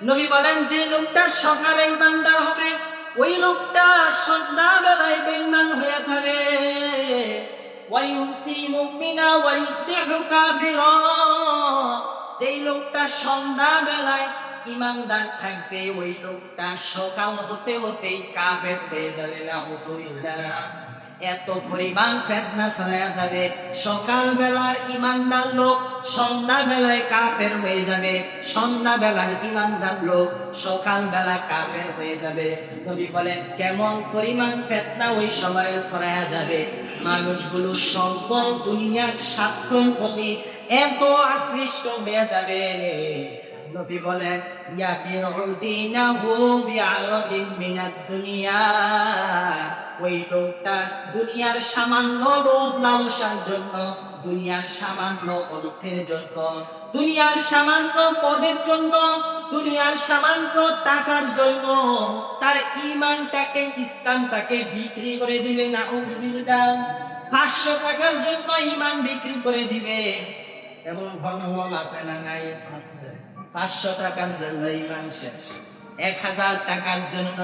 নবী বলেন যে লোকটা সকালে ইমানদার হবে ওই লোকটা সন্ধ্যাবেলায় বেঈমান হয়ে যাবে। ওয়ায়ুমসি মুমিনা ওয়া ইসবিহু কাফিরা, যেই লোকটা সন্ধ্যাবেলায় ইমানদার থাকবে ওই লোকটা সকাল হতে হতেই কাফের হয়ে যাবে। নাউযুবিল্লাহ। এত পরিমাণ ফিতনা ছড়ায়া যাবে, সকালবেলার ইমানদার লোক সন্ধ্যাবেলায় কাফের হয়ে যাবে, সন্ধ্যাবেলার ইমানদার লোক সকালবেলা কাফের হয়ে যাবে। নবী বলেন কেমন পরিমাণ ফিতনা ওই সময়ে ছড়ায়া যাবে, মানুষগুলো সম্পদ দুনিয়ার স্বার্থের প্রতি এত আকৃষ্ট হয়ে যাবে। নবী বলেন ইয়াবিউদিনাহু বিআরাদিন মিনাদ দুনিয়া, ওই লোকটা দুনিয়ার সামান্য লোভ লালসার জন্য, দুনিয়ার সামান্য অর্থের জন্য, দুনিয়ার সামান্য পদের জন্য, দুনিয়ার সামান্য টাকার জন্য তার ঈমানটাকে ইসলামটাকে বিক্রি করে দিবে। নাউযুবিল্লাহ। 500 টাকার জন্য ঈমান বিক্রি করে দিবে, এমন ঘটনা আছে না নাই? 500 টাকার জন্য ঈমান শেষ, 1000 টাকার জন্য